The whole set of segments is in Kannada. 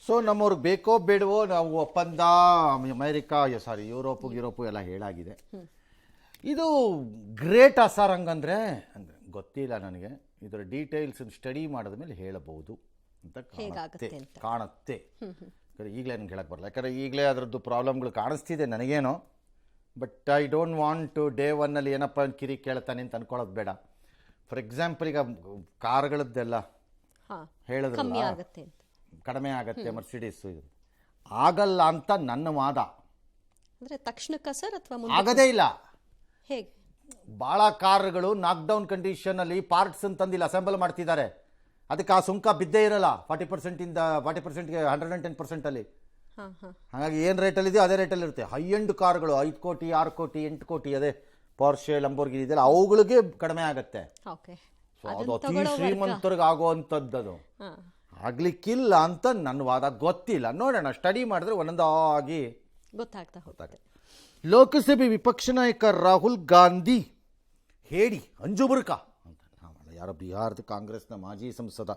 ಸೊ ನಮ್ಮವ್ರಿಗೆ ಬೇಕೋ ಬೇಡವೋ ನಾವು ಒಪ್ಪಂದ ಅಮೆರಿಕಾ ಸಾರಿ ಯುರೋಪು ಎಲ್ಲ ಹೇಳಾಗಿದೆ. ಇದು ಗ್ರೇಟ್ ಸರ್ ಹಂಗಂದ್ರೆ ಅಂದರೆ ಗೊತ್ತಿಲ್ಲ ನನಗೆ, ಇದರ ಡೀಟೇಲ್ಸ್ ಸ್ಟಡಿ ಮಾಡಿದ ಮೇಲೆ ಹೇಳಬಹುದು ಅಂತ ಕಾಣುತ್ತೆ. ಈಗಲೇ ನನಗೆ ಹೇಳಕ್ಕೆ ಬರಲ್ಲ, ಯಾಕಂದರೆ ಈಗಲೇ ಅದರದ್ದು ಪ್ರಾಬ್ಲಮ್ಗಳು ಕಾಣಿಸ್ತಿದೆ ನನಗೇನೋ. But I don't want to day ಒನ್ನಲ್ಲಿ ಏನಪ್ಪ ಕಿರಿ ಕೇಳ್ತಾನೆ ಅಂತ ಅನ್ಕೊಳ್ಳೋದು ಬೇಡ. ಫಾರ್ ಎಕ್ಸಾಂಪಲ್ ಈಗ ಕಾರ್ಗಳದ್ದೆಲ್ಲ ಹೇಳಿದ್ರೆ ಕಡಿಮೆ ಆಗುತ್ತೆ ಮರ್ಸಿಡೀಸ್, ಇದು ಆಗಲ್ಲ ಅಂತ ನನ್ನ ವಾದ. ತಕ್ಷಣಕ್ಕ ಸರ್ ಅಥವಾ ಆಗದೇ ಇಲ್ಲ. ಹೇಗೆ ಭಾಳ ಕಾರ್ಗಳು ನಾಕ್ಡೌನ್ ಕಂಡೀಷನಲ್ಲಿ ಪಾರ್ಟ್ಸ್ ಅಂತಂದಿಲ್ಲ ಅಸೆಂಬಲ್ ಮಾಡ್ತಿದ್ದಾರೆ, ಅದಕ್ಕೆ ಆ ಸುಂಕ ಬಿದ್ದೇ ಇರಲ್ಲ 40%ಇಂದ 40%ಗೆ 110%. ಹಾಗಾಗಿ ಏನು ರೇಟಲ್ಲಿದೆಯೋ ಅದೇ ರೇಟಲ್ಲಿ ಇರುತ್ತೆ. ಹೈ ಎಂಡ್ ಕಾರ್ಗಳು 5 ಕೋಟಿ 6 ಕೋಟಿ 8 ಕೋಟಿ ಅದೇ ಪೋರ್ಷೆ ಲಂಬೋರ್ಗಿನಿ ಇದೆಯಲ್ಲ ಅವುಗಳಿಗೆ ಕಡಿಮೆ ಆಗುತ್ತೆ. ಸೊ ಅದು ಅತಿ ಶ್ರೀಮಂತರಿಗೆ ಆಗುವಂಥದ್ದು, ಅದು ಆಗ್ಲಿಕ್ಕಿಲ್ಲ ಅಂತ ನನ್ನ ವಾದ. ಗೊತ್ತಿಲ್ಲ, ನೋಡೋಣ, ಸ್ಟಡಿ ಮಾಡಿದ್ರೆ ಒಂದೊಂದಾಗಿ ಗೊತ್ತಾಗುತ್ತೆ. ಲೋಕಸಭೆ ವಿಪಕ್ಷ ನಾಯಕ ರಾಹುಲ್ ಗಾಂಧಿ ಹೇಳಿ ಅಂಜುಬುರ್ಕ ಅಂತ ಯಾರೋ ಬಿಹಾರದ ಕಾಂಗ್ರೆಸ್ನ ಮಾಜಿ ಸಂಸದ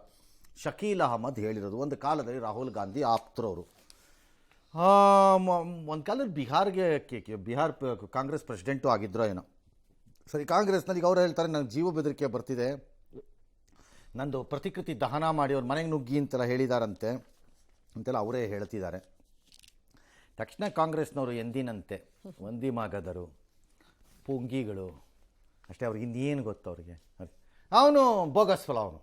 ಶಕೀಲ್ ಅಹಮದ್ ಹೇಳಿರೋದು. ಒಂದು ಕಾಲದಲ್ಲಿ ರಾಹುಲ್ ಗಾಂಧಿ ಆಪ್ತರವರು, ಒಂದು ಕಾಲದಲ್ಲಿ ಬಿಹಾರ್ ಕಾಂಗ್ರೆಸ್ ಪ್ರೆಸಿಡೆಂಟು ಆಗಿದ್ರೋ ಏನೋ ಸರಿ. ಕಾಂಗ್ರೆಸ್ನಲ್ಲಿ ಈಗ ಅವ್ರು ಹೇಳ್ತಾರೆ ನನಗೆ ಜೀವ ಬೆದರಿಕೆ ಬರ್ತಿದೆ, ನಂದು ಪ್ರತಿಕೃತಿ ದಹನ ಮಾಡಿ ಅವ್ರ ಮನೆಗೆ ನುಗ್ಗಿ ಅಂತೆಲ್ಲ ಹೇಳಿದಾರಂತೆ ಅಂತೆಲ್ಲ ಅವರೇ ಹೇಳ್ತಿದ್ದಾರೆ. ತಕ್ಷಣ ಕಾಂಗ್ರೆಸ್ನವರು ಎಂದಿನಂತೆ ವಂದಿಮಾಗದರು, ಪುಂಗಿಗಳು ಅಷ್ಟೇ, ಅವ್ರಿಗೆ ಇನ್ನೇನು ಗೊತ್ತು ಅವ್ರಿಗೆ. ಅವನು ಬೋಗಸ್ ಫಲ, ಅವನು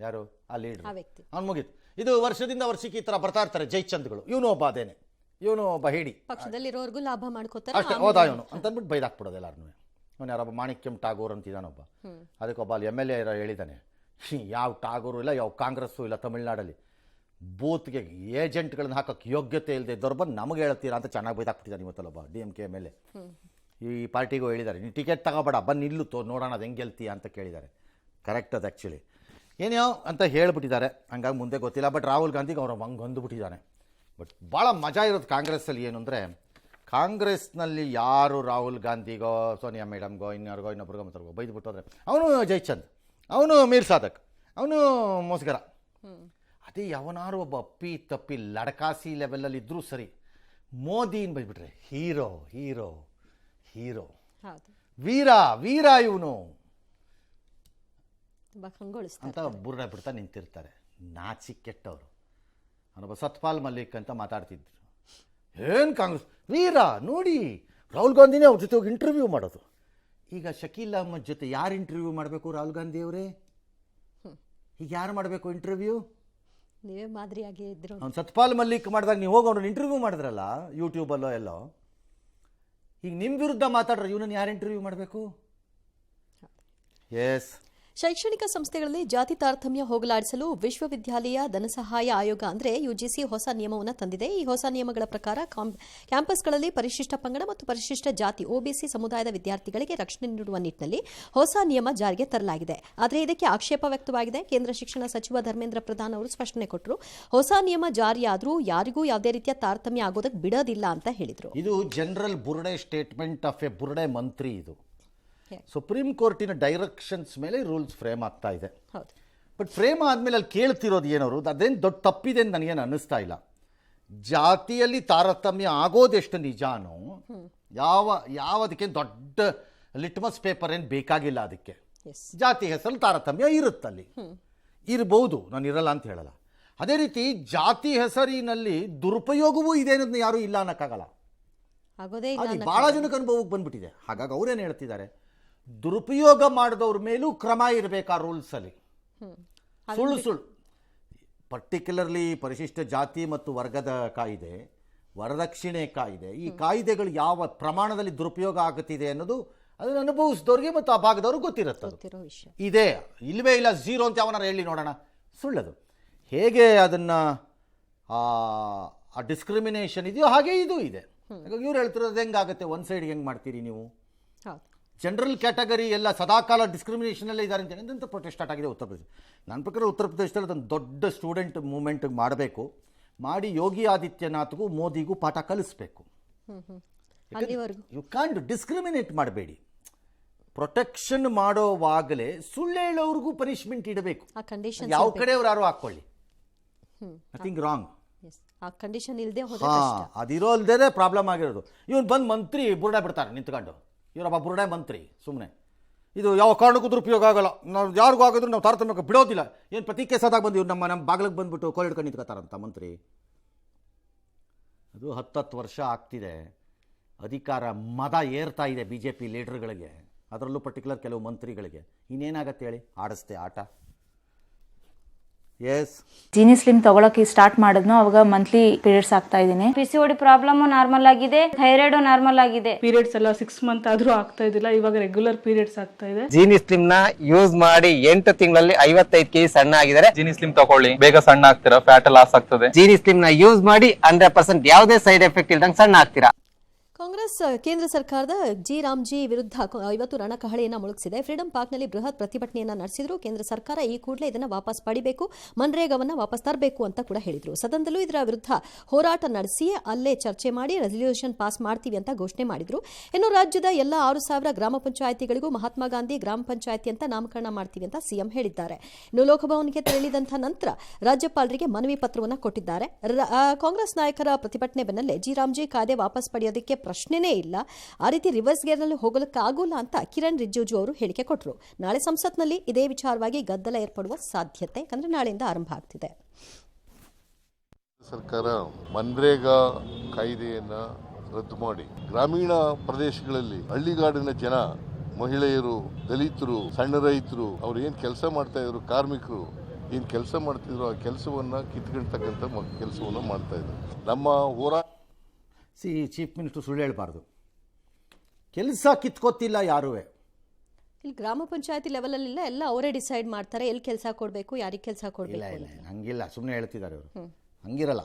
ಯಾರು ಆ ಲೀಡ್ರ್, ಅವ್ನು ಮುಗೀತು. ಇದು ವರ್ಷದಿಂದ ವರ್ಷಕ್ಕೆ ಈ ಥರ ಬರ್ತಾ ಇರ್ತಾರೆ ಜೈಚಂದ್ಗಳು, ಇವನು ಒಬ್ಬ ಅದೇನೆ, ಇವನು ಒಬ್ಬ ಹೇಳಿ ಪಕ್ಷದಲ್ಲಿರೋರ್ಗೂ ಲಾಭ ಮಾಡ್ಕೋತಾರೆ ಅಷ್ಟೇ, ಹೋದ ಇವನು ಅಂತಂದ್ಬಿಟ್ಟು ಬೈದಾಕ್ಬಿಡೋದು ಎಲ್ಲಾರನ್ನೂ. ಅವನು ಯಾರೊಬ್ಬ ಮಾಣಿಕ್ಯಂ ಟಾಗೋರ್ ಅಂತಿದ್ದಾನೊಬ್ಬ, ಅದಕ್ಕೊಬ್ಬ ಅಲ್ಲಿ MLA ಹೇಳಿದ್ದಾನೆ, ಯಾವ ಟಾಗೋರು ಇಲ್ಲ, ಯಾವ ಕಾಂಗ್ರೆಸ್ಸು ಇಲ್ಲ ತಮಿಳ್ನಾಡಲ್ಲಿ, ಬೂತ್ಗೆ ಏಜೆಂಟ್ಗಳನ್ನ ಹಾಕೋಕ್ಕೆ ಯೋಗ್ಯತೆ ಇಲ್ಲದೆ ಇದ್ದವ್ರು ಬಂದು ನಮಗೆ ಹೇಳ್ತೀರಾ ಅಂತ ಚೆನ್ನಾಗಿ ಬೈದಾಕ್ಬಿಟ್ಟಿದ್ದಾನೆ ಇವತ್ತಲ್ಲೊಬ್ಬ DMK MLA. ಈ ಪಾರ್ಟಿಗೂ ಹೇಳಿದ್ದಾರೆ, ನೀನು ಟಿಕೆಟ್ ತಗೋಬೇಡ, ಬಂದು ನಿಲ್ಲು ನೋಡೋಣ ಅದು ಹೆಂಗೆ ಗೆಲ್ತೀಯ ಅಂತ ಕೇಳಿದ್ದಾರೆ. ಕರೆಕ್ಟ್ ಅದು ಆ್ಯಕ್ಚುಲಿ ಏನೋ ಅಂತ ಹೇಳ್ಬಿಟ್ಟಿದ್ದಾರೆ. ಹಂಗಾಗಿ ಮುಂದೆ ಗೊತ್ತಿಲ್ಲ. ಬಟ್ ರಾಹುಲ್ ಗಾಂಧಿಗೆ ಅವ್ರು ಹಂಗೆ ಹೊಂದ್ಬಿಟ್ಟಿದ್ದಾನೆ. ಬಟ್ ಭಾಳ ಮಜಾ ಇರೋದು ಕಾಂಗ್ರೆಸ್ಸಲ್ಲಿ ಏನು ಅಂದರೆ, ಕಾಂಗ್ರೆಸ್ನಲ್ಲಿ ಯಾರು ರಾಹುಲ್ ಗಾಂಧಿಗೋ ಸೋನಿಯಾ ಮೇಡಮ್ಗೋ ಇನ್ಯಾರಿಗೋ ಇನ್ನೊಬ್ರಿಗೋ ಮತ್ತವ್ರಿಗೋ ಬೈದ್ಬಿಟ್ಟು ಹೋದರೆ ಅವನು ಜೈಚಂದ್, ಅವನು ಮೀರ್ ಸಾದಕ್, ಅವನು ಮೋಸ್ಗರ, ಅದೇ ಯಾವನಾರು ಒಬ್ಬ ಅಪ್ಪಿ ತಪ್ಪಿ ಲಡಕಾಸಿ ಲೆವೆಲಲ್ಲಿ ಇದ್ದರೂ ಸರಿ, ಮೋದಿನ ಬೈದ್ಬಿಟ್ರೆ ಹೀರೋ ಹೀರೋ ಹೀರೋ, ವೀರ ವೀರ ಇವನು ಅಂತ ಬುರ್ರ ಬಿಡ್ತಾ ನಿಂತಿರ್ತಾರೆ. ನಾಚಿ ಕೆಟ್ಟವರು. ಅವನೊಬ್ಬ ಸತ್ಪಾಲ್ ಮಲ್ಲಿಕ್ ಅಂತ ಮಾತಾಡ್ತಿದ್ರು, ಏನು ಕಾಂಗ್ರೆಸ್ ವೀರ ನೋಡಿ, ರಾಹುಲ್ ಗಾಂಧಿನೇ ಅವ್ರ ಜೊತೆ ಹೋಗಿ ಇಂಟರ್ವ್ಯೂ ಮಾಡೋದು. ಈಗ ಶಕೀಲ್ ಅಹಮದ್ ಜೊತೆ ಯಾರು ಇಂಟರ್ವ್ಯೂ ಮಾಡಬೇಕು? ರಾಹುಲ್ ಗಾಂಧಿ ಅವರೇ. ಈಗ ಯಾರು ಮಾಡಬೇಕು ಇಂಟರ್ವ್ಯೂ? ನೀವೇ ಮಾದರಿಯಾಗಿ ಇದ್ರು. ಅವ್ನು ಸತ್ಪಾಲ್ ಮಲ್ಲಿಕ್ ಮಾಡಿದಾಗ ನೀವು ಹೋಗಿ ಅವ್ರನ್ನ ಇಂಟರ್ವ್ಯೂ ಮಾಡಿದ್ರಲ್ಲ ಯೂಟ್ಯೂಬಲ್ಲೋ ಎಲ್ಲೋ, ಈಗ ನಿಮ್ಮ ವಿರುದ್ಧ ಮಾತಾಡ್ರೆ ಇವನನ್ನು ಯಾರು ಇಂಟರ್ವ್ಯೂ ಮಾಡಬೇಕು? ಎಸ್. ಶೈಕ್ಷಣಿಕ ಸಂಸ್ಥೆಗಳಲ್ಲಿ ಜಾತಿ ತಾರತಮ್ಯ ಹೋಗಲಾಡಿಸಲು ವಿಶ್ವವಿದ್ಯಾಲಯ ಧನಸಹಾಯ ಆಯೋಗ ಅಂದರೆ UGC ಹೊಸ ನಿಯಮವನ್ನು ತಂದಿದೆ. ಈ ಹೊಸ ನಿಯಮಗಳ ಪ್ರಕಾರ ಕ್ಯಾಂಪಸ್ಗಳಲ್ಲಿ ಪರಿಶಿಷ್ಟ ಪಂಗಡ ಮತ್ತು ಪರಿಶಿಷ್ಟ ಜಾತಿ OBC ಸಮುದಾಯದ ವಿದ್ಯಾರ್ಥಿಗಳಿಗೆ ರಕ್ಷಣೆ ನೀಡುವ ನಿಟ್ಟಿನಲ್ಲಿ ಹೊಸ ನಿಯಮ ಜಾರಿಗೆ ತರಲಾಗಿದೆ. ಆದರೆ ಇದಕ್ಕೆ ಆಕ್ಷೇಪ ವ್ಯಕ್ತವಾಗಿದೆ. ಕೇಂದ್ರ ಶಿಕ್ಷಣ ಸಚಿವ ಧರ್ಮೇಂದ್ರ ಪ್ರಧಾನ್ ಅವರು ಸ್ಪಷ್ಟನೆ ಕೊಟ್ಟರು. ಹೊಸ ನಿಯಮ ಜಾರಿಯಾದರೂ ಯಾರಿಗೂ ಯಾವುದೇ ರೀತಿಯ ತಾರತಮ್ಯ ಆಗೋದಕ್ಕೆ ಬಿಡೋದಿಲ್ಲ ಅಂತ ಹೇಳಿದರು. ಇದು ಜನರಲ್ ಬುರ್ಡೆ ಸ್ಟೇಟ್ಮೆಂಟ್ ಆಫ್ ಎ ಬುರ್ಡೆ ಮಂತ್ರಿ. ಇದು ಸುಪ್ರೀಂ ಕೋರ್ಟಿನ ಡೈರೆಕ್ಷನ್ಸ್ ಮೇಲೆ ರೂಲ್ಸ್ ಫ್ರೇಮ್ ಆಗ್ತಾ ಇದೆ. ಬಟ್ ಫ್ರೇಮ್ ಆದಮೇಲೆ ಅಲ್ಲಿ ಕೇಳ್ತಿರೋದು ಏನವರು, ಅದೇನು ದೊಡ್ಡ ತಪ್ಪಿದೆ ಅಂತ ನನಗೇನು ಅನ್ನಿಸ್ತಾ ಇಲ್ಲ. ಜಾತಿಯಲ್ಲಿ ತಾರತಮ್ಯ ಆಗೋದೆಷ್ಟು ನಿಜಾನೋ, ಯಾವುದಕ್ಕೆ ದೊಡ್ಡ ಲಿಟ್ಮಸ್ ಪೇಪರ್ ಏನು ಬೇಕಾಗಿಲ್ಲ. ಅದಕ್ಕೆ ಜಾತಿ ಹೆಸರು ತಾರತಮ್ಯ ಇರುತ್ತಲ್ಲಿ, ಇರ್ಬೋದು, ನಾನು ಇರಲ್ಲ ಅಂತ ಹೇಳಲ್ಲ. ಅದೇ ರೀತಿ ಜಾತಿ ಹೆಸರಿನಲ್ಲಿ ದುರುಪಯೋಗವೂ ಇದೆ ಅನ್ನೋದನ್ನ ಯಾರೂ ಇಲ್ಲ ಅನ್ನೋಕ್ಕಾಗಲ್ಲ. ಅದು ಭಾಳ ಜನಕ್ಕೆ ಅನುಭವಕ್ಕೆ ಬಂದ್ಬಿಟ್ಟಿದೆ. ಹಾಗಾಗಿ ಅವ್ರೇನು ಹೇಳ್ತಿದ್ದಾರೆ, ದುರುಪಯೋಗ ಮಾಡಿದವ್ರ ಮೇಲೂ ಕ್ರಮ ಇರಬೇಕು ಆ ರೂಲ್ಸಲ್ಲಿ. ಸುಳ್ಳು ಪರ್ಟಿಕ್ಯುಲರ್ಲಿ ಪರಿಶಿಷ್ಟ ಜಾತಿ ಮತ್ತು ವರ್ಗದ ಕಾಯ್ದೆ, ವರದಕ್ಷಿಣೆ ಕಾಯ್ದೆ, ಈ ಕಾಯ್ದೆಗಳು ಯಾವ ಪ್ರಮಾಣದಲ್ಲಿ ದುರುಪಯೋಗ ಆಗುತ್ತಿದೆ ಅನ್ನೋದು ಅದನ್ನು ಅನುಭವಿಸಿದವ್ರಿಗೆ ಮತ್ತು ಆ ಭಾಗದವ್ರಿಗೆ ಗೊತ್ತಿರುತ್ತೆ. ಇದೆ ಇಲ್ಲವೇ ಇಲ್ಲ, ಝೀರೋ ಅಂತ ಯಾವನಾರು ಹೇಳಿ ನೋಡೋಣ, ಸುಳ್ಳದು. ಹೇಗೆ ಅದನ್ನು ಆ ಡಿಸ್ಕ್ರಿಮಿನೇಷನ್ ಇದೆಯೋ ಹಾಗೆ ಇದು ಇದೆ. ಹಾಗಾಗಿ ಇವ್ರು ಹೇಳ್ತಿರೋದು ಹೆಂಗಾಗುತ್ತೆ, ಒನ್ ಸೈಡ್ ಹೆಂಗೆ ಮಾಡ್ತೀರಿ ನೀವು? ಜನರಲ್ ಕ್ಯಾಟಗರಿ ಎಲ್ಲ ಸದಾಕಾಲ ಡಿಸ್ಕ್ರಿಮಿನೇಷನಲ್ಲೇ ಇದ್ದಾರೆ ಅಂತ ಪ್ರೊಟೆಸ್ಟ್ ಸ್ಟಾರ್ಟ್ ಆಗಿದೆ ಉತ್ತರ ಪ್ರದೇಶ. ನನ್ನ ಪ್ರಕಾರ ಉತ್ತರ ಪ್ರದೇಶದಲ್ಲಿ ಅದೊಂದು ದೊಡ್ಡ ಸ್ಟೂಡೆಂಟ್ ಮೂವ್ಮೆಂಟ್ ಮಾಡಬೇಕು, ಮಾಡಿ ಯೋಗಿ ಆದಿತ್ಯನಾಥ್ಗೂ ಮೋದಿಗೂ ಪಾಠ ಕಲಿಸ್ಬೇಕು. ಯು ಕ್ಯಾನ್ ಡಿಸ್ಕ್ರಿಮಿನೇಟ್ ಮಾಡಬೇಡಿ. ಪ್ರೊಟೆಕ್ಷನ್ ಮಾಡೋವಾಗಲೇ ಸುಳ್ಳು ಹೇಳೋರ್ಗೂ ಪನಿಷ್ಮೆಂಟ್ ಇಡಬೇಕು. ಯಾವ ಕಡೆಯವ್ರು ಯಾರು ಹಾಕ್ಕೊಳ್ಳಿ, ನಥಿಂಗ್ ರಾಂಗ್. ಆ ಕಂಡೀಷನ್ ಇಲ್ಲದೆ ಹೋದ್ರೆ ಹಾಂ, ಕಷ್ಟ. ಅದಿರೋಲ್ದೇ ಪ್ರಾಬ್ಲಮ್ ಆಗಿರೋದು. ಇವನು ಬಂದು ಮಂತ್ರಿ ಬುರುಡೆ ಬಿಡ್ತಾರೆ ನಿಂತ್ಕೊಂಡು, ಇವರೊಬ್ಬ ಬುರುಡೆ ಮಂತ್ರಿ ಸುಮ್ಮನೆ. ಇದು ಯಾವ ಕಾರಣಕ್ಕೂ ದುರುಪಯೋಗ ಆಗಲ್ಲ, ನಾವು ಯಾರಿಗೂ ಆಗಿದ್ರು ನಾವು ತಾರತಮ್ಯಕ್ಕೆ ಬಿಡೋದಿಲ್ಲ. ಏನು ಪ್ರತಿ ಕೇಸಾದಾಗ ಬಂದು ಇವ್ರು ನಮ್ಮ ಬಾಗಿಲಿಗೆ ಬಂದುಬಿಟ್ಟು ಕೋಲ್ ಹಿಡ್ಕೊಂಡು ನಿಂತ್ಕೊತಾರಂತ ಮಂತ್ರಿ. ಅದು 10 ವರ್ಷ ಆಗ್ತಿದೆ, ಅಧಿಕಾರ ಮದ ಏರ್ತಾ ಇದೆ ಬಿ ಜೆ ಪಿ ಲೀಡರ್ಗಳಿಗೆ, ಅದರಲ್ಲೂ ಪರ್ಟಿಕ್ಯುಲರ್ ಕೆಲವು ಮಂತ್ರಿಗಳಿಗೆ. ಇನ್ನೇನಾಗತ್ತೆ ಹೇಳಿ, ಆಡಿಸ್ತೆ ಆಟ. ಎಸ್, ಜೀನಿ ಸ್ಲಿಮ್ ತಗೊಳಕ್ಕೆ ಸ್ಟಾರ್ಟ್ ಮಾಡಿದ್ನೋ ಅವಾಗ ಮಂತ್ಲಿ ಪೀರಿಯಡ್ಸ್ ಆಗ್ತಾ ಇದ್ದೀನಿ. PCOD ಪ್ರಾಬ್ಲಮ್ ನಾರ್ಮಲ್ ಆಗಿದೆ, ಥೈರಾಯ್ಡ್ ನಾರ್ಮಲ್ ಆಗಿದೆ. ಪೀರಿಯಡ್ಸ್ ಎಲ್ಲ 6 ಮಂತ್ ಆದ್ರೂ ಆಗ್ತಾ ಇದ್ದಿಲ್ಲ, ಇವಾಗ ರೆಗ್ಯುಲರ್ ಪೀರಿಯಡ್ಸ್ ಆಗ್ತಾ ಇದೆ. ಜೀನಿ ಸ್ಲಿಮ್ ನ ಯೂಸ್ ಮಾಡಿ 8 ತಿಂಗಳಲ್ಲಿ 55 kg ಸಣ್ಣ ಆಗಿದ್ದಾರೆ. ಜೀನಿ ಸ್ಲಿಮ್ ತಗೊಳ್ಳಿ, ಬೇಗ ಸಣ್ಣ ಆಗ್ತೀರಾ, ಫ್ಯಾಟ್ ಲಾಸ್ ಆಗ್ತದೆ. ಜೀನಿ ಸ್ಲಿಮ್ ನ ಯೂಸ್ ಮಾಡಿ 100% ಯಾವುದೇ ಸೈಡ್ ಎಫೆಕ್ಟ್ ಇಲ್ದಂಗೆ ಸಣ್ಣ ಆಗ್ತೀರಾ. ಕಾಂಗ್ರೆಸ್ ಕೇಂದ್ರ ಸರ್ಕಾರದ ರಾಮ್ಜಿ ವಿರುದ್ಧ ಇವತ್ತು ರಣಕಹಳೆಯನ್ನು ಮುಳುಗಿಸಿದೆ. ಫ್ರೀಡಂ ಪಾರ್ಕ್ನಲ್ಲಿ ಬೃಹತ್ ಪ್ರತಿಭಟನೆಯನ್ನು ನಡೆಸಿದ್ರು. ಕೇಂದ್ರ ಸರ್ಕಾರ ಈ ಕೂಡಲೇ ಇದನ್ನು ವಾಪಸ್ ಪಡಿಬೇಕು, ಮನ್ರೇಗಾವನ್ನು ವಾಪಸ್ ತರಬೇಕು ಅಂತ ಕೂಡ ಹೇಳಿದ್ರು. ಸದನದಲ್ಲೂ ಇದರ ವಿರುದ್ಧ ಹೋರಾಟ ನಡೆಸಿ ಅಲ್ಲೇ ಚರ್ಚೆ ಮಾಡಿ ರೆಸಲ್ಯೂಷನ್ ಪಾಸ್ ಮಾಡ್ತೀವಿ ಅಂತ ಘೋಷಣೆ ಮಾಡಿದ್ರು. ಇನ್ನು ರಾಜ್ಯದ ಎಲ್ಲ 6,000 ಗ್ರಾಮ ಪಂಚಾಯಿತಿಗಳಿಗೂ ಮಹಾತ್ಮ ಗಾಂಧಿ ಗ್ರಾಮ ಪಂಚಾಯಿತಿ ಅಂತ ನಾಮಕರಣ ಮಾಡ್ತೀವಿ ಅಂತ ಸಿಎಂ ಹೇಳಿದ್ದಾರೆ. ಇನ್ನು ಲೋಕಭವನ್ಗೆ ತೆರಳಿದಂಥ ನಂತರ ರಾಜ್ಯಪಾಲರಿಗೆ ಮನವಿ ಪತ್ರವನ್ನು ಕೊಟ್ಟಿದ್ದಾರೆ. ಕಾಂಗ್ರೆಸ್ ನಾಯಕರ ಪ್ರತಿಭಟನೆ ಬೆನ್ನಲ್ಲೇ ರಾಮ್ಜಿ ಕಾಯ್ದೆ ವಾಪಸ್ ಪಡೆಯೋದಕ್ಕೆ ಪ್ರಶ್ನೆನೇ ಇಲ್ಲ, ಆ ರೀತಿ ರಿವರ್ಸ್ ಗೇರ್ನಲ್ಲಿ ಹೋಗಲಿಕ್ಕಾಗೋಲ್ಲ ಅಂತ ಕಿರಣ್ ರಿಜಿಜು ಅವರು ಹೇಳಿಕೆ ಕೊಟ್ಟರು. ನಾಳೆ ಸಂಸತ್ನಲ್ಲಿ ಇದೇ ವಿಚಾರವಾಗಿ ಗದ್ದಲ ಏರ್ಪಡುವ ಸಾಧ್ಯತೆ, ಯಾಕಂದ್ರೆ ನಾಳೆಯಿಂದ ಆರಂಭ ಆಗ್ತಿದೆ. ಸರ್ಕಾರ ಮನ್ರೇಗಾ ಕಾಯ್ದೆಯನ್ನ ರದ್ದು ಮಾಡಿ ಗ್ರಾಮೀಣ ಪ್ರದೇಶಗಳಲ್ಲಿ ಹಳ್ಳಿಗಾಡಿನ ಜನ, ಮಹಿಳೆಯರು, ದಲಿತರು, ಸಣ್ಣ ರೈತರು, ಅವ್ರು ಏನು ಕೆಲಸ ಮಾಡ್ತಾ ಇದ್ರು, ಕಾರ್ಮಿಕರು ಏನು ಕೆಲಸ ಮಾಡ್ತಿದ್ರು, ಆ ಕೆಲಸವನ್ನ ಕಿತ್ಕೊಳ್ತಕ್ಕಂಥ ಕೆಲಸವನ್ನ ಮಾಡ್ತಾ ಇದ್ರು. ನಮ್ಮ ಹೋರಾಟ ಚೀಫ್ ಮಿನಿಸ್ಟರ್ ಸುಳ್ಳು ಹೇಳಬಾರ್ದು, ಕೆಲಸ ಕಿತ್ಕೋತಿಲ್ಲ ಯಾರೂ. ಇಲ್ಲಿ ಗ್ರಾಮ ಪಂಚಾಯತಿ ಲೆವೆಲಲ್ಲಿಲ್ಲ, ಎಲ್ಲ ಅವರೇ ಡಿಸೈಡ್ ಮಾಡ್ತಾರೆ ಎಲ್ಲಿ ಕೆಲಸ ಕೊಡಬೇಕು, ಯಾರಿಗೆ ಕೆಲಸ ಕೊಡಬೇಕು. ಇಲ್ಲ ಹಂಗಿಲ್ಲ, ಸುಮ್ಮನೆ ಹೇಳ್ತಿದ್ದಾರೆ ಅವರು, ಹಂಗಿರಲ್ಲ.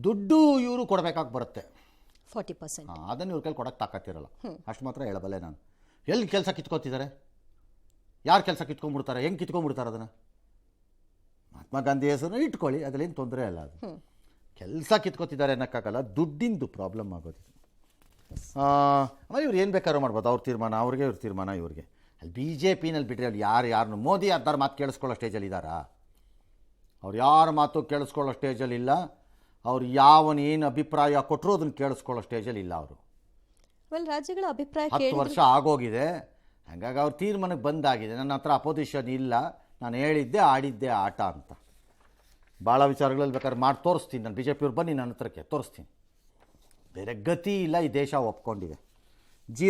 ದುಡ್ಡು ಇವರು ಕೊಡಬೇಕಾಗಿ ಬರುತ್ತೆ 40%. ಅದನ್ನು ಇವ್ರ ಕೈಲಿ ಕೊಡೋಕ್ಕೆ ತಾಕತ್ತಿರಲ್ಲ, ಅಷ್ಟು ಮಾತ್ರ ಹೇಳಬಲ್ಲೆ ನಾನು. ಎಲ್ಲಿ ಕೆಲಸ ಕಿತ್ಕೋತಿದ್ದಾರೆ, ಯಾರು ಕೆಲಸ ಕಿತ್ಕೊಂಡ್ಬಿಡ್ತಾರೆ, ಹೆಂಗೆ ಕಿತ್ಕೊಂಡ್ಬಿಡ್ತಾರೆ ಅದನ್ನು? ಮಹಾತ್ಮ ಗಾಂಧಿ ಹೆಸರನ್ನ ಇಟ್ಕೊಳ್ಳಿ, ಅದರಲ್ಲೇನು ತೊಂದರೆ ಇಲ್ಲ. ಅದು ಕೆಲಸ ಕಿತ್ಕೋತಿದ್ದಾರೆ ಅನ್ನೋಕ್ಕಾಗಲ್ಲ, ದುಡ್ಡಿಂದು ಪ್ರಾಬ್ಲಮ್ ಆಗೋದಿದೆ. ಆಮೇಲೆ ಇವ್ರು ಏನು ಬೇಕಾದ್ರೂ ಮಾಡ್ಬೋದು, ಅವ್ರ ತೀರ್ಮಾನ ಅವ್ರಿಗೆ, ಇವ್ರ ತೀರ್ಮಾನ ಇವ್ರಿಗೆ. ಅಲ್ಲಿ ಬಿ ಜೆ ಪಿನಲ್ಲಿ ಬಿಟ್ಟರೆ ಅಲ್ಲಿ ಯಾರನ್ನು ಮೋದಿ ಯಾರ ಮಾತು ಕೇಳಿಸ್ಕೊಳ್ಳೋ ಸ್ಟೇಜಲ್ಲಿ ಇದ್ದಾರಾ? ಅವ್ರು ಯಾರ ಮಾತು ಕೇಳಿಸ್ಕೊಳ್ಳೋ ಸ್ಟೇಜಲ್ಲಿ ಇಲ್ಲ. ಅವ್ರು ಏನು ಅಭಿಪ್ರಾಯ ಕೊಟ್ಟರು ಅದನ್ನು ಕೇಳಿಸ್ಕೊಳ್ಳೋ ಸ್ಟೇಜಲ್ಲಿ ಇಲ್ಲ. ಅವರು ರಾಜ್ಯಗಳ ಅಭಿಪ್ರಾಯ 10 ವರ್ಷ ಆಗೋಗಿದೆ, ಹಾಗಾಗಿ ಅವ್ರ ತೀರ್ಮಾನಕ್ಕೆ ಬಂದಾಗಿದೆ. ನನ್ನ ಹತ್ರ ಅಪೋಸಿಷನ್ ಇಲ್ಲ, ನಾನು ಹೇಳಿದ್ದೆ ಆಡಿದ್ದೆ ಆಟ ಅಂತ. ಭಾಳ ವಿಚಾರಗಳಲ್ಲಿ ಬೇಕಾದ್ರೆ ಮಾಡಿ ತೋರಿಸ್ತೀನಿ ನಾನು. ಬಿ ಜೆ ಪಿಯವ್ರು ಬನ್ನಿ ನನ್ನ ಹತ್ರಕ್ಕೆ ತೋರಿಸ್ತೀನಿ. ಬೇರೆ ಗತಿ ಇಲ್ಲ, ಈ ದೇಶ ಒಪ್ಕೊಂಡಿದೆ.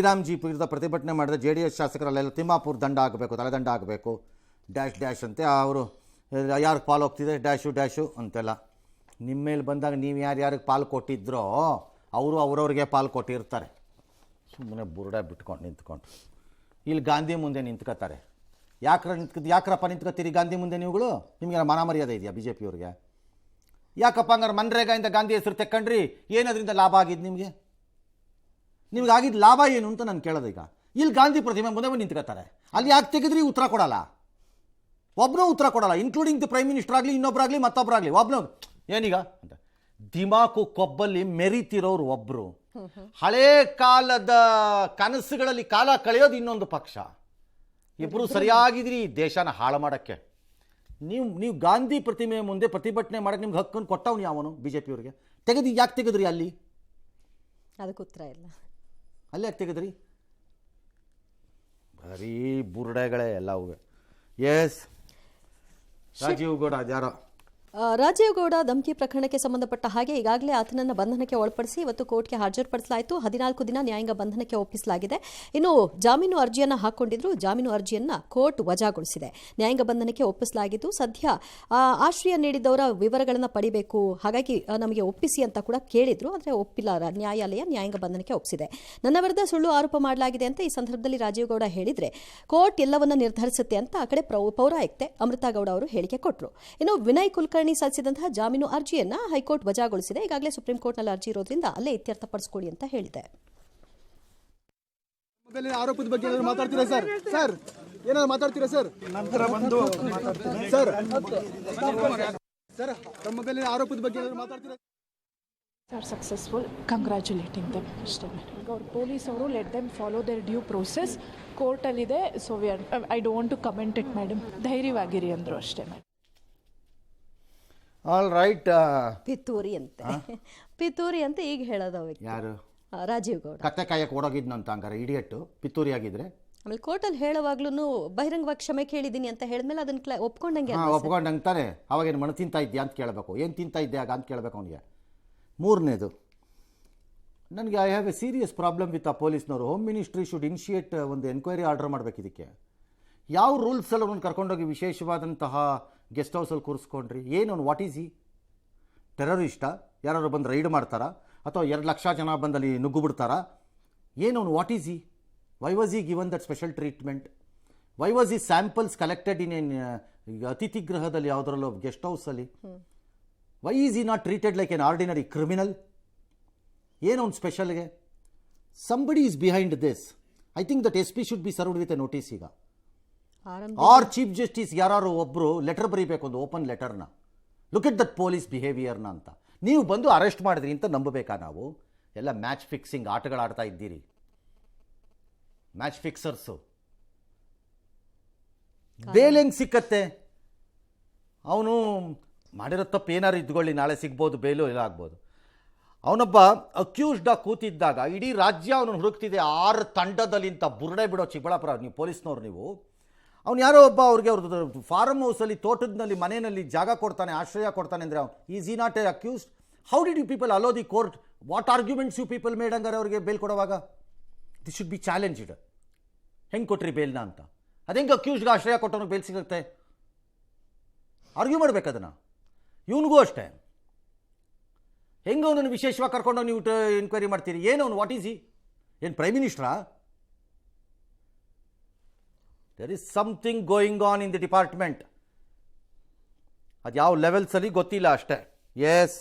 ರಾಮ್ಜಿ ವಿರುದ್ಧ ಪ್ರತಿಭಟನೆ ಮಾಡಿದ್ರೆ JDS ಶಾಸಕರಲ್ಲೆಲ್ಲ ತಿಮ್ಮಾಪುರ ದಂಡ ಆಗಬೇಕು, ತಲೆದಂಡ ಆಗಬೇಕು, ಡ್ಯಾಶ್ ಅಂತೆ. ಅವರು ಯಾರಿಗೆ ಪಾಲು ಹೋಗ್ತಿದೆ, ಡ್ಯಾಶು ಅಂತೆಲ್ಲ. ನಿಮ್ಮ ಮೇಲೆ ಬಂದಾಗ ನೀವು ಯಾರ್ಯಾರಿಗೆ ಪಾಲು ಕೊಟ್ಟಿದ್ರೋ ಅವರು ಅವ್ರವ್ರಿಗೆ ಪಾಲು ಕೊಟ್ಟಿರ್ತಾರೆ. ಸುಮ್ಮನೆ ಬುರುಡೆ ಬಿಟ್ಕೊಂಡು ನಿಂತ್ಕೊಂಡು ಇಲ್ಲಿ ಗಾಂಧಿ ಮುಂದೆ ನಿಂತ್ಕೋತಾರೆ. ಯಾಕ್ರಪ್ಪ ನಿಂತ್ಕೋತೀರಿ ಗಾಂಧಿ ಮುಂದೆ ನೀವುಗಳು? ನಿಮಗೆಲ್ಲ ಮಾನ ಮರ್ಯಾದೆ ಇದೆಯಾ ಬಿ ಜೆ ಪಿಯವ್ರಿಗೆ? ಯಾಕಪ್ಪ ಹಂಗಾರೆ ಮನ್ರೇಗಾಯಿಂದ ಗಾಂಧಿ ಹೆಸರು ತೆಕ್ಕೊಂಡ್ರಿ, ಏನದ್ರಿಂದ ಲಾಭ ಆಗಿದ್ದು ನಿಮಗೆ? ನಿಮ್ಗೆ ಆಗಿದ್ದು ಲಾಭ ಏನು ಅಂತ ನಾನು ಕೇಳೋದು. ಈಗ ಇಲ್ಲಿ ಗಾಂಧಿ ಪ್ರತಿಮೆ ಮುಂದೆ ಬಂದು ನಿಂತ್ಕೋತಾರೆ, ಅಲ್ಲಿ ಯಾಕೆ ತೆಗೆದ್ರಿ ಉತ್ತರ ಕೊಡಲ್ಲ, ಒಬ್ಬನೂ ಉತ್ತರ ಕೊಡಲ್ಲ, ಇನ್ಕ್ಲೂಡಿಂಗ್ ದಿ ಪ್ರೈಮ್ ಮಿನಿಸ್ಟರ್ ಆಗಲಿ, ಇನ್ನೊಬ್ಬರಾಗಲಿ, ಮತ್ತೊಬ್ಬರಾಗಲಿ, ಒಬ್ಬನು ಏನೀಗ ಅಂತ ದಿಮಾಕು ಕೊಬ್ಬಲ್ಲಿ ಮೆರಿತಿರೋರು ಒಬ್ಬರು. ಹಳೇ ಕಾಲದ ಕನಸುಗಳಲ್ಲಿ ಕಾಲ ಕಳೆಯೋದು ಇನ್ನೊಂದು ಪಕ್ಷ. ಇಬ್ಬರು ಸರಿಯಾಗಿದ್ರಿ ದೇಶನ ಹಾಳು ಮಾಡೋಕ್ಕೆ. ನೀವು ಗಾಂಧಿ ಪ್ರತಿಮೆ ಮುಂದೆ ಪ್ರತಿಭಟನೆ ಮಾಡೋಕ್ಕೆ ನಿಮ್ಗೆ ಹಕ್ಕನ್ನು ಕೊಟ್ಟವನು ಯಾವನು? ಬಿ ಜೆ ಪಿಯವ್ರಿಗೆ ತೆಗೆದು ಯಾಕೆ ತೆಗೆದ್ರಿ? ಅಲ್ಲಿ ಅದಕ್ಕೆ ಉತ್ತರ ಇಲ್ಲ. ಅಲ್ಲಿ ಯಾಕೆ ತೆಗೆದ್ರಿ? ಬರೀ ಬುರುಡೆಗಳೇ ಎಲ್ಲವೂ. ಎಸ್, ರಾಜೀವ್ ಗೌಡ ಅದ್ಯಾರೋ ರಾಜೀವ್ ಗೌಡ ಧಮಕಿ ಪ್ರಕರಣಕ್ಕೆ ಸಂಬಂಧಪಟ್ಟ ಹಾಗೆ ಈಗಾಗಲೇ ಆತನನ್ನು ಬಂಧನಕ್ಕೆ ಒಳಪಡಿಸಿ ಇವತ್ತು ಕೋರ್ಟ್ಗೆ ಹಾಜರುಪಡಿಸಲಾಯಿತು. 14 ದಿನ ನ್ಯಾಯಾಂಗ ಬಂಧನಕ್ಕೆ ಒಪ್ಪಿಸಲಾಗಿದೆ. ಇನ್ನು ಜಾಮೀನು ಅರ್ಜಿಯನ್ನು ಹಾಕೊಂಡಿದ್ರು, ಜಾಮೀನು ಅರ್ಜಿಯನ್ನು ಕೋರ್ಟ್ ವಜಾಗೊಳಿಸಿದೆ. ನ್ಯಾಯಾಂಗ ಬಂಧನಕ್ಕೆ ಒಪ್ಪಿಸಲಾಗಿದ್ದು ಸದ್ಯ ಆಶ್ರಯ ನೀಡಿದವರ ವಿವರಗಳನ್ನು ಪಡಿಬೇಕು, ಹಾಗಾಗಿ ನಮಗೆ ಒಪ್ಪಿಸಿ ಅಂತ ಕೂಡ ಕೇಳಿದ್ರು, ಆದರೆ ಒಪ್ಪಿಲ್ಲ. ನ್ಯಾಯಾಲಯ ನ್ಯಾಯಾಂಗ ಬಂಧನಕ್ಕೆ ಒಪ್ಪಿಸಿದೆ. ನನ್ನ ವಿರುದ್ಧ ಸುಳ್ಳು ಆರೋಪ ಮಾಡಲಾಗಿದೆ ಅಂತ ಈ ಸಂದರ್ಭದಲ್ಲಿ ರಾಜೀವ್ ಗೌಡ ಹೇಳಿದ್ರೆ ಕೋರ್ಟ್ ಎಲ್ಲವನ್ನ ನಿರ್ಧರಿಸುತ್ತೆ ಅಂತ ಆ ಕಡೆ ಪೌರಾಯುಕ್ತೆ ಅಮೃತಾ ಗೌಡ ಅವರು ಹೇಳಿಕೆ ಕೊಟ್ಟರು. ಇನ್ನು ವಿನಯ್ ಕುಲಕರ್ಣಿ ಸಲ್ಲಿಸಿದಂತಹ ಜಾಮೀನು ಅರ್ಜಿಯನ್ನ ಹೈಕೋರ್ಟ್ ವಜಾಗೊಳಿಸಿದೆ. ಈಗಾಗಲೇ ಸುಪ್ರೀಂ ಕೋರ್ಟ್ನಲ್ಲಿ ಅರ್ಜಿ ಇರೋದ್ರಿಂದ ಅಲ್ಲೇ ಇತ್ಯರ್ಥಪಡಿಸಿಕೊಳ್ಳಿ ಅಂತ ಹೇಳಿದೆ. ಆರೋಪದ ಬಗ್ಗೆ ಏನಾದ್ರು ಮಾತಾಡ್ತೀರಾ ಸರ್? ಸರ್ ಏನಾದ್ರು ಮಾತಾಡ್ತೀರಾ ಸರ್? ನಂತರ ಬಂದು ಸರ್ ಸರ್ ತಮ್ಮ ಮೇಲೆ ಆರೋಪದ ಬಗ್ಗೆ ಏನಾದ್ರು ಮಾತಾಡ್ತೀರಾ? ಆರ್ ಸಕ್ಸಸ್ಫುಲ್, ಕಂಗ್ರ್ಯಾಚುಲೇಟಿಂಗ್ ದೆಮ್ ಅಷ್ಟೇ. ಅವ್ರ ಪೊಲೀಸ್ ಅವರು let them follow their due process. ಕೋರ್ಟಲ್ಲಿದೆ, so I don't want to comment it madam. ಧೈರ್ಯವಾಗಿರಿ ಅಂದರು ಅಷ್ಟೇ ಮೇಡಮ್. All right. ಪಿತೂರಿ ಅಂತೆ ಪಿತೂರಿ ಅಂತ ಈಗ ಹೇಳೋದು ವ್ಯಕ್ತಿ ಯಾರು? ರಾಜೀವ್ ಗೌಡ. ಕತ್ತೆ ಕಾಯಕ್ಕೆ ಓಡೋಗಿದ್ನಂತ ಹಂಗಾರೆ ಇಡಿಯಟ್ಟು ಪಿತೂರಿ ಆಗಿದ್ರೆ. ಆಮೇಲೆ ಕೋರ್ಟಲ್ಲಿ ಹೇಳುವಾಗ್ಲೂ ಬಹಿರಂಗವಾಗಿ ಕ್ಷಮೆ ಕೇಳಿದ್ದೀನಿ ಅಂತ ಹೇಳಿದ್ಮೇಲೆ ಅದನ್ನ ಒಪ್ಕೊಂಡಂಗೆ ಹಾಂ, ಒಪ್ಕೊಂಡಂಗೆ ತಾನೆ. ಅವಾಗೇನು ಮಣ್ಣು ತಿಂತಾ ಇದ್ಯಾ ಅಂತ ಕೇಳಬೇಕು, ಏನು ತಿಂತಾ ಇದ್ದೆ ಆಗ ಅಂತ ಕೇಳಬೇಕು ಅವನಿಗೆ. ಮೂರನೇದು, ನನಗೆ I have A serious problem with ಆ ಪೊಲೀಸ್ನವರು. ಹೋಮ್ ಮಿನಿಸ್ಟ್ರಿ ಶುಡ್ ಇನಿಷಿಯೇಟ್ ಒಂದು ಎನ್ಕ್ವೈರಿ ಆರ್ಡರ್ ಮಾಡಬೇಕು ಇದಕ್ಕೆ. ಯಾವ ರೂಲ್ಸಲ್ಲಿ ಅವ್ನು ಕರ್ಕೊಂಡೋಗಿ ವಿಶೇಷವಾದಂತಹ ಗೆಸ್ಟ್ ಹೌಸಲ್ಲಿ ಕೂರಿಸ್ಕೊಂಡ್ರಿ? ಏನು, ವಾಟ್ ಈಸ್ ಈ ಟೆರರಿಸ್ಟಾ? ಯಾರು ಬಂದು ರೈಡ್ ಮಾಡ್ತಾರಾ ಅಥವಾ 2 ಲಕ್ಷ ಜನ ಬಂದಲ್ಲಿ ನುಗ್ಗು ಬಿಡ್ತಾರಾ? ಏನು, what is he? Why was he given that special treatment? Why was he samples collected in ಅತಿಥಿ ಗೃಹದಲ್ಲಿ ಯಾವುದರಲ್ಲೋ ಗೆಸ್ಟ್ ಹೌಸಲ್ಲಿ? ವೈ ಈಸ್ ಈ not treated like an ordinary criminal? ಏನು ಒಂದು ಸ್ಪೆಷಲ್ಗೆ? Somebody is behind this. I think that SP should be served with a notice ಈಗ. ಆರ್ ಚೀಫ್ ಜಸ್ಟಿಸ್ ಯಾರು ಒಬ್ಬರು ಲೆಟರ್ ಬರೀಬೇಕು, ಒಂದು ಓಪನ್ ಲೆಟರ್ನ, ಲುಕ್ ಎಟ್ ದಟ್ ಪೊಲೀಸ್ ಬಿಹೇವಿಯರ್ನ ಅಂತ. ನೀವು ಬಂದು ಅರೆಸ್ಟ್ ಮಾಡಿದ್ರಿ ಅಂತ ನಂಬಬೇಕಾ ನಾವು? ಎಲ್ಲ ಮ್ಯಾಚ್ ಫಿಕ್ಸಿಂಗ್ ಆಟಗಳಾಡ್ತಾ ಇದ್ದೀರಿ, ಮ್ಯಾಚ್ ಫಿಕ್ಸರ್ಸು. ಬೇಲ್ ಹೆಂಗೆ ಸಿಕ್ಕತ್ತೆ? ಅವನು ಮಾಡಿರೋ ತಪ್ಪು ಏನಾರು ಇದ್ಕೊಳ್ಳಿ, ನಾಳೆ ಸಿಗ್ಬೋದು ಬೇಲು, ಎಲ್ಲ ಆಗ್ಬೋದು. ಅವನೊಬ್ಬ ಅಕ್ಯೂಸ್ಡಾಗಿ ಕೂತಿದ್ದಾಗ ಇಡೀ ರಾಜ್ಯ ಅವನನ್ನು ಹುಡುಕ್ತಿದೆ. 6 ತಂಡದಲ್ಲಿ ಇಂಥ ಬುರುಡೆ ಬಿಡೋ ಚಿಕ್ಕಬಳ್ಳಾಪುರ ನೀವು ಪೊಲೀಸ್ನವ್ರು ನೀವು. ಅವ್ನು ಯಾರೋ ಒಬ್ಬ ಅವ್ರಿಗೆ ಅವ್ರದ್ದು ಫಾರ್ಮ್ ಹೌಸಲ್ಲಿ, ತೋಟದಲ್ಲಿ, ಮನೆಯಲ್ಲಿ ಜಾಗ ಕೊಡ್ತಾನೆ, ಆಶ್ರಯ ಕೊಡ್ತಾನೆ ಅಂದರೆ ಅವ್ನು ಈಸ್ ಈ not a accused? How did you people allow the court? What arguments you people made ಹಂಗಾರೆ ಅವ್ರಿಗೆ ಬೇಲ್ ಕೊಡುವಾಗ? This should be challenged. ಹೆಂಗೆ ಕೊಟ್ರಿ ಬೇಲ್ನ ಅಂತ? ಅದೆಂಗೆ ಅಕ್ಯೂಸ್ಡ್ಗೆ ಆಶ್ರಯ ಕೊಟ್ಟವನು ಬೇಲ್ ಸಿಗುತ್ತೆ? ಆರ್ಗ್ಯೂ ಮಾಡ್ಬೇಕು ಅದನ್ನು. ಇವನಿಗೂ ಅಷ್ಟೇ. ಹೆಂಗೆ ಅವನನ್ನು ವಿಶೇಷವಾಗಿ ಕರ್ಕೊಂಡು ನೀವು ಎನ್ಕ್ವೈರಿ ಮಾಡ್ತೀರಿ? ಏನು ಅವನು, ವಾಟ್ ಈಸ್ ಈ? ಏನು ಪ್ರೈಮ್ ಮಿನಿಸ್ಟ್ರಾ? There is something going on in the department. ಅದು ಯಾವ ಲೆವೆಲ್ಸಲ್ಲಿ ಗೊತ್ತಿಲ್ಲ ಅಷ್ಟೇ. ಎಸ್.